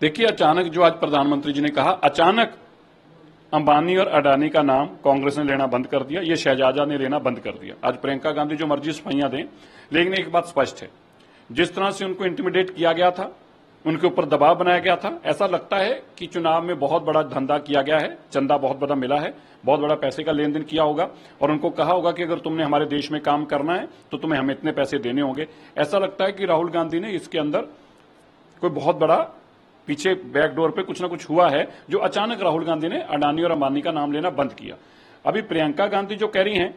देखिए, अचानक जो आज प्रधानमंत्री जी ने कहा, अचानक अंबानी और अडानी का नाम कांग्रेस ने लेना बंद कर दिया, ये शहजादा ने लेना बंद कर दिया। आज प्रियंका गांधी जो मर्जी सफाइयां दें, लेकिन एक बात स्पष्ट है, जिस तरह से उनको इंटिमिडेट किया गया था, उनके ऊपर दबाव बनाया गया था, ऐसा लगता है कि चुनाव में बहुत बड़ा धंधा किया गया है, चंदा बहुत बड़ा मिला है, बहुत बड़ा पैसे का लेन देन किया होगा और उनको कहा होगा कि अगर तुमने हमारे देश में काम करना है तो तुम्हें हमें इतने पैसे देने होंगे। ऐसा लगता है कि राहुल गांधी ने इसके अंदर कोई बहुत बड़ा पीछे बैकडोर पे कुछ ना कुछ हुआ है, जो अचानक राहुल गांधी ने अडानी और अंबानी का नाम लेना बंद किया। अभी प्रियंका गांधी जो कह रही हैं,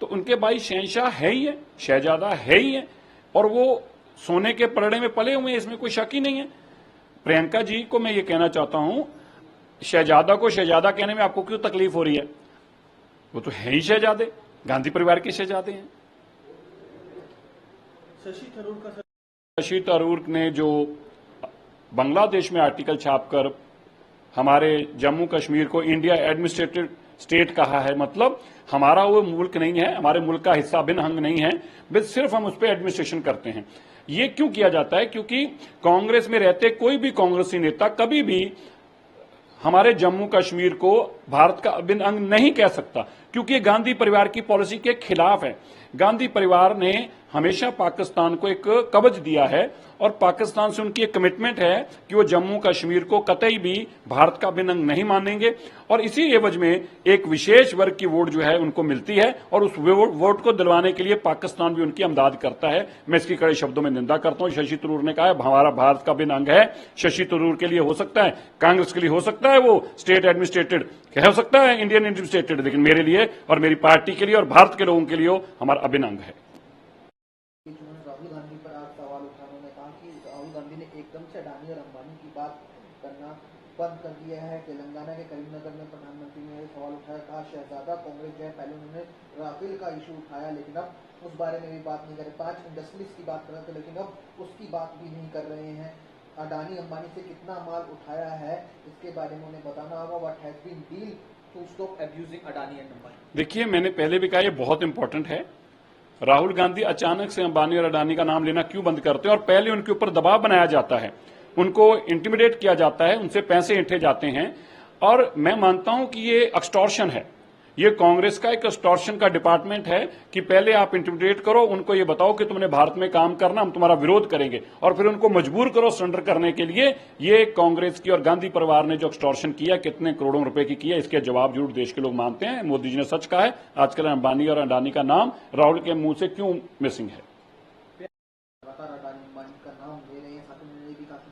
तो उनके भाई शहंशाह है ही है, शहजादा है ही है, और वो सोने के पलड़े में पले हुए हैं, इसमें कोई शक ही नहीं है। प्रियंका जी को मैं ये कहना चाहता हूं, शहजादा को शहजादा कहने में आपको क्यों तकलीफ हो रही है? वो तो है ही शहजादे, गांधी परिवार के शहजादे हैं। शशि थरूर ने जो बांग्लादेश में आर्टिकल छापकर हमारे जम्मू कश्मीर को इंडिया एडमिनिस्ट्रेटेड स्टेट कहा है, मतलब हमारा वो मुल्क नहीं है, हमारे मुल्क का हिस्सा भिन्न अंग नहीं है, बस सिर्फ हम उस पर एडमिनिस्ट्रेशन करते हैं। ये क्यों किया जाता है? क्योंकि कांग्रेस में रहते कोई भी कांग्रेसी नेता कभी भी हमारे जम्मू कश्मीर को भारत का अभिन्न अंग नहीं कह सकता, क्योंकि ये गांधी परिवार की पॉलिसी के खिलाफ है। गांधी परिवार ने हमेशा पाकिस्तान को एक कवच दिया है और पाकिस्तान से उनकी एक कमिटमेंट है कि वो जम्मू कश्मीर को कतई भी भारत का अभिन्न अंग नहीं मानेंगे, और इसी एवज में एक विशेष वर्ग की वोट जो है उनको मिलती है, और उस वोट को दिलवाने के लिए पाकिस्तान भी उनकी अमदाद करता है। मैं इसकी कड़े शब्दों में निंदा करता हूं। शशि थरूर ने कहा है हमारा भारत का अभिन्न अंग है, शशि थरूर के लिए हो सकता है, कांग्रेस के लिए हो सकता है वो स्टेट एडमिनिस्ट्रेटेड, कह सकता है इंडियन एडमिनिस्ट्रेटेड, लेकिन मेरे लिए और मेरी पार्टी के लिए और भारत के लोगों के लिए हमारा अभिन्न अंग है। राहुल गांधी पर आज सवाल उठाने ने कहा कि राहुल गांधी ने एकदम से अडानी और अंबानी की बात करना बंद कर दिया है। तेलंगाना के करीमनगर में प्रधानमंत्री ने सवाल उठाया, कहा शहजादा कांग्रेस जो है, पहले उन्होंने राफेल का इशू उठाया लेकिन अब उस बारे में भी बात नहीं कर रहे। 5 इंडस्ट्रीज की बात कर रहे थे लेकिन अब उसकी बात भी नहीं कर रहे हैं। अडानी अंबानी से कितना माल उठाया है इसके बारे में उन्हें बताना होगा। What has been deal to stop abusing Adani and Ambani. देखिए, मैंने पहले भी कहा ये बहुत इंपॉर्टेंट है। राहुल गांधी अचानक से अंबानी और अडानी का नाम लेना क्यों बंद करते हैं? और पहले उनके ऊपर दबाव बनाया जाता है, उनको इंटिमिडेट किया जाता है, उनसे पैसे ऐंठे जाते हैं, और मैं मानता हूं कि ये एक्सटॉर्शन है। ये कांग्रेस का एक एक्सटॉर्शन का डिपार्टमेंट है कि पहले आप इंटिमिडेट करो, उनको ये बताओ कि तुमने भारत में काम करना, हम तुम्हारा विरोध करेंगे, और फिर उनको मजबूर करो सरेंडर करने के लिए। ये कांग्रेस की और गांधी परिवार ने जो एक्सटॉर्शन किया, कितने करोड़ों रुपए की किया, इसके जवाब जरूर देश के लोग मानते हैं। मोदी जी ने सच कहा है, आजकल अंबानी और अडानी का नाम राहुल के मुंह से क्यों मिसिंग है।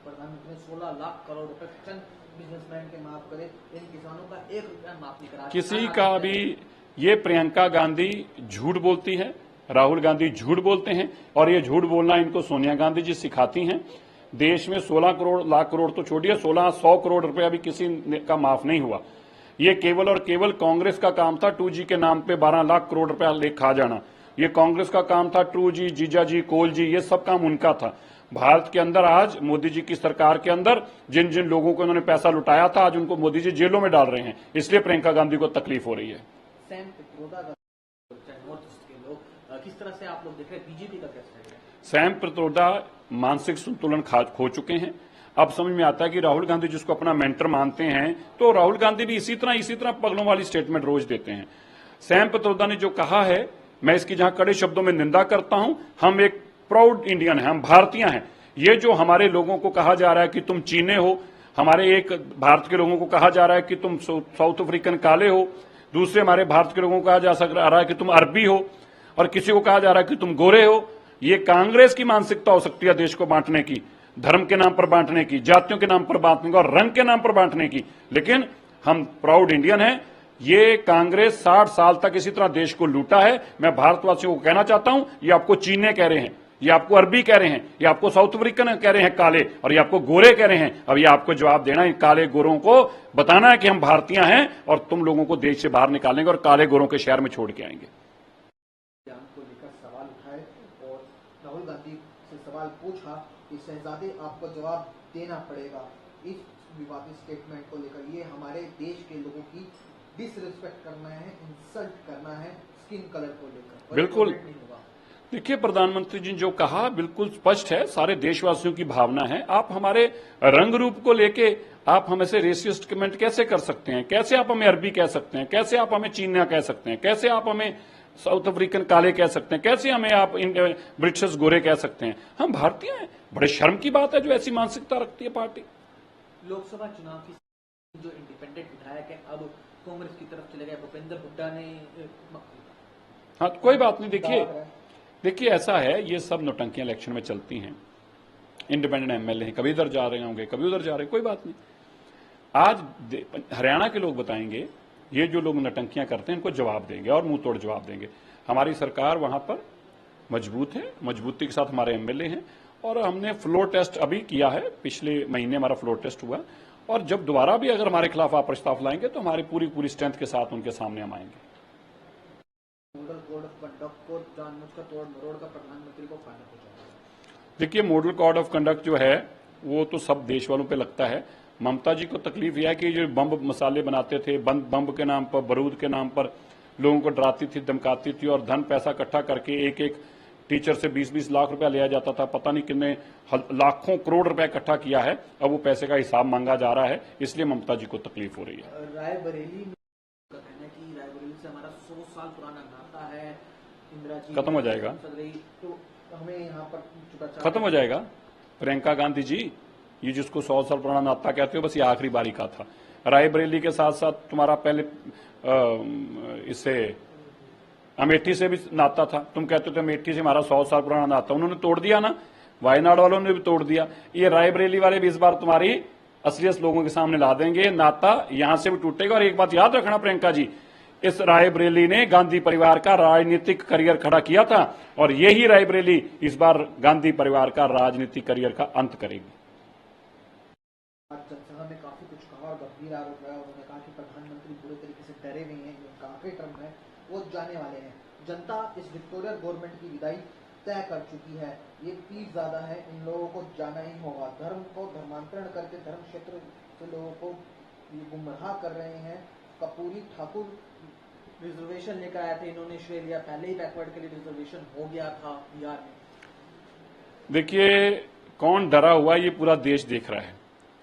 प्रधानमंत्री ने 16 लाख करोड़ रुपए बिजनेसमैन के माफ करे, इन किसानों का 1 रुपया माफ नहीं करा किसी का भी। ये प्रियंका गांधी झूठ बोलती है, राहुल गांधी झूठ बोलते हैं, और ये झूठ बोलना इनको सोनिया गांधी जी सिखाती हैं। देश में 16 लाख करोड़ तो छोड़िए, 1600 करोड़ रुपया भी किसी का माफ नहीं हुआ। ये केवल और केवल कांग्रेस का काम था 2G के नाम पे 12 लाख करोड़ रुपया ले खा जाना। ये कांग्रेस का काम था 2G, जीजा जी, कोल जी, ये सब काम उनका था। भारत के अंदर आज मोदी जी की सरकार के अंदर जिन जिन लोगों को इन्होंने पैसा लुटाया था, आज उनको मोदी जी जेलों में डाल रहे हैं, इसलिए प्रियंका गांधी को तकलीफ हो रही है। सैम पित्रोदा के लोग किस तरह से आप लोग देख रहे हैं, बीजेपी का कैसा है? सैम पित्रोदा मानसिक संतुलन खो चुके हैं। अब समझ में आता है कि राहुल गांधी जिसको अपना मेंटर मानते हैं, तो राहुल गांधी भी इसी तरह पगलों वाली स्टेटमेंट रोज देते हैं। सैम पित्रोदा ने जो कहा है, मैं इसकी जहां कड़े शब्दों में निंदा करता हूं। हम एक प्राउड इंडियन है, हम भारतीय हैं। ये जो हमारे लोगों को कहा जा रहा है कि तुम चीने हो, हमारे एक भारत के लोगों को कहा जा रहा है कि तुम साउथ अफ्रीकन काले हो, दूसरे हमारे भारत के लोगों को कहा जा रहा है कि तुम अरबी हो, और किसी को कहा जा रहा है कि तुम गोरे हो। ये कांग्रेस की मानसिकता हो सकती है देश को बांटने की, धर्म के नाम पर बांटने की, जातियों के नाम पर बांटने की और रंग के नाम पर बांटने की, लेकिन हम प्राउड इंडियन हैं। ये कांग्रेस 60 साल तक इसी तरह देश को लूटा है। मैं भारतवासियों को कहना चाहता हूं, ये आपको चीने कह रहे हैं, ये आपको अरबी कह रहे हैं, ये आपको साउथ अफ्रीकन कह रहे हैं काले, और ये आपको गोरे कह रहे हैं। अब ये आपको जवाब देना है, काले गोरों को बताना है कि हम भारतीय हैं और तुम लोगों को देश से बाहर निकालेंगे और काले गोरों के शहर में छोड़ के आएंगे। को लेकर सवाल उठाए और राहुल गांधी से सवाल पूछा कि शहजादे आपको जवाब देना पड़ेगा इस विवादित स्टेटमेंट को लेकर। ये हमारे देश के लोगों की डिसरिस्पेक्ट करना है, इंसल्ट करना है स्किन कलर को लेकर। बिल्कुल देखिए, प्रधानमंत्री जी ने जो कहा बिल्कुल स्पष्ट है, सारे देशवासियों की भावना है। आप हमारे रंग रूप को लेके आप हमें से रेसिस्ट कमेंट कैसे कर सकते हैं? कैसे आप हमें अरबी कह सकते हैं? कैसे आप हमें चीनिया कह सकते हैं? कैसे आप हमें साउथ अफ्रीकन काले कह सकते हैं? कैसे हमें आप ब्रिटिश गोरे कह सकते हैं? हम भारतीय हैं। बड़े शर्म की बात है जो ऐसी मानसिकता रखती है पार्टी। लोकसभा चुनाव की जो इंडिपेंडेंट विधायक है अब कांग्रेस की तरफ चले गए। भूपेंद्र हुड्डा ने हाँ, तो कोई बात नहीं। देखिए ऐसा है, ये सब नौटंकियां इलेक्शन में चलती हैं। इंडिपेंडेंट एमएलए हैं, कभी इधर जा रहे होंगे, कभी उधर जा रहे हैं, कोई बात नहीं। आज हरियाणा के लोग बताएंगे, ये जो लोग नौटंकियां करते हैं इनको जवाब देंगे और मुंह तोड़ जवाब देंगे। हमारी सरकार वहां पर मजबूत है, मजबूती के साथ हमारे एमएलए हैं और हमने फ्लोर टेस्ट अभी किया है। पिछले महीने हमारा फ्लोर टेस्ट हुआ और जब दोबारा भी अगर हमारे खिलाफ आप प्रस्ताव लाएंगे तो हमारी पूरी स्ट्रेंथ के साथ उनके सामने हम आएंगे। मॉडल कोड ऑफ कंडक्ट को जानबूझकर तोड़ मरोड़ का प्रधानमंत्री को फायदा पहुंचाया। देखिए, मॉडल कोड ऑफ कंडक्ट जो है वो तो सब देश वालों पे लगता है। ममता जी को तकलीफ यह है कि जो बम मसाले बनाते थे, बम के नाम पर, बारूद के नाम पर लोगों को डराती थी, धमकाती थी और धन पैसा इकट्ठा करके एक एक टीचर से 20-20 लाख रुपया लिया जाता था। पता नहीं कितने लाखों करोड़ रुपया इकट्ठा किया है। अब वो पैसे का हिसाब मांगा जा रहा है, इसलिए ममता जी को तकलीफ हो रही है। रायबरेली में कहना है कि रायबरेली से हमारा 100 साल पुराना नाता है। इंदिरा जी खत्म हो जाएगा, तो हमें यहाँ पर खत्म हो जाएगा। प्रियंका गांधी जी, ये जिसको 100 साल पुराना नाता कहते हो, बस ये आखिरी बारी का था। रायबरेली के साथ साथ तुम्हारा पहले इससे अमेठी से भी नाता था। तुम कहते थे अमेठी से हमारा 100 साल पुराना नाता, उन्होंने तोड़ दिया ना। वायनाड वालों ने भी तोड़ दिया। ये रायबरेली वाले भी इस बार तुम्हारी असलियत लोगों के सामने ला देंगे। नाता यहां से भी टूटेगा। और एक बात याद रखना प्रियंका जी, इस रायबरेली ने गांधी परिवार का राजनीतिक करियर खड़ा किया था और यही रायबरेली इस बार गांधी परिवार का राजनीतिक करियर का अंत करेगी। जनसभा में काफी कुछ कहा और गंभीर आरोप लगाया। उन्होंने कहा कि प्रधानमंत्री पूरे तरीके से डरे हुए हैं, जो आखिरी टर्म है वो जाने वाले हैं। जनता इस डिक्टेटर गवर्नमेंट की विदाई तय कर चुकी है। ये फीस ज्यादा है, इन लोगों को जाना ही होगा। धर्म को धर्मांतरण करके धर्म क्षेत्र से लोगों को गुमराह कर रहे हैं। कपूरी ठाकुर रिजर्वेशन लेकर आए थे, इन्होंने श्रेय लिया। पहले ही बैकवर्ड के लिए रिजर्वेशन हो गया था बिहार में। देखिए, कौन डरा हुआ है ये पूरा देश देख रहा है।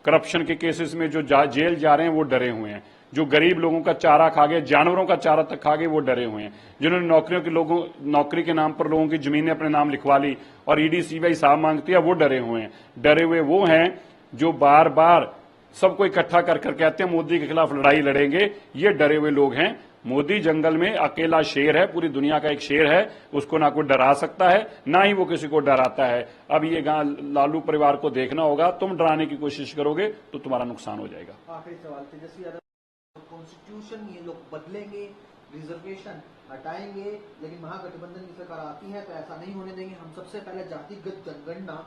करप्शन के केसेस में जो जेल जा रहे हैं वो डरे हुए हैं। जो गरीब लोगों का चारा खा गए, जानवरों का चारा तक खा गए, वो डरे हुए हैं। जिन्होंने नौकरी के नाम पर लोगों की जमीनें अपने नाम लिखवा ली और ईडी सीबीआई हिसाब मांगती है, वो डरे हुए हैं। डरे हुए वो हैं जो बार बार सबको इकट्ठा कर कहते हैं मोदी के खिलाफ लड़ाई लड़ेंगे। ये डरे हुए लोग हैं। मोदी जंगल में अकेला शेर है, पूरी दुनिया का एक शेर है। उसको ना कोई डरा सकता है, ना ही वो किसी को डराता है। अब ये लालू परिवार को देखना होगा। तुम डराने की कोशिश करोगे तो तुम्हारा नुकसान हो जाएगा। आखिरी सवाल, तेजस्वी यादव, कॉन्स्टिट्यूशन ये लोग बदलेंगे, रिजर्वेशन हटाएंगे, लेकिन महागठबंधन की सरकार आती है तो ऐसा नहीं होने देंगे। हम सबसे पहले जातिगत जनगणना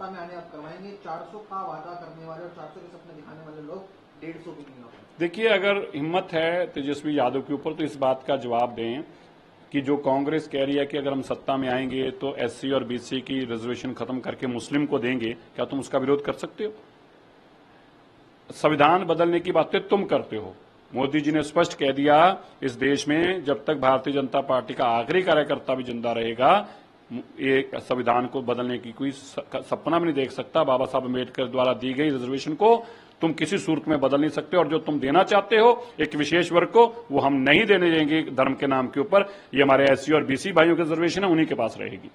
में आने आप करवाएंगे। 400 का वादा करने वाले और 400 के सपने दिखाने वाले लोग 150 भी नहीं होते। देखिए, अगर हिम्मत है तेजस्वी यादव के ऊपर तो इस बात का जवाब दें कि जो कांग्रेस कह रही है कि अगर हम सत्ता में आएंगे तो एससी और बीसी की रिजर्वेशन खत्म करके मुस्लिम को देंगे, क्या तुम उसका विरोध कर सकते हो? संविधान बदलने की बातें तुम करते हो। मोदी जी ने स्पष्ट कह दिया, इस देश में जब तक भारतीय जनता पार्टी का आखिरी कार्यकर्ता भी जिंदा रहेगा, ये संविधान को बदलने की कोई सपना भी नहीं देख सकता। बाबा साहब अम्बेडकर द्वारा दी गई रिजर्वेशन को तुम किसी सूरत में बदल नहीं सकते। और जो तुम देना चाहते हो एक विशेष वर्ग को, वो हम नहीं देने देंगे धर्म के नाम के ऊपर। ये हमारे एससी और बीसी भाइयों की रिजर्वेशन है, उन्हीं के पास रहेगी।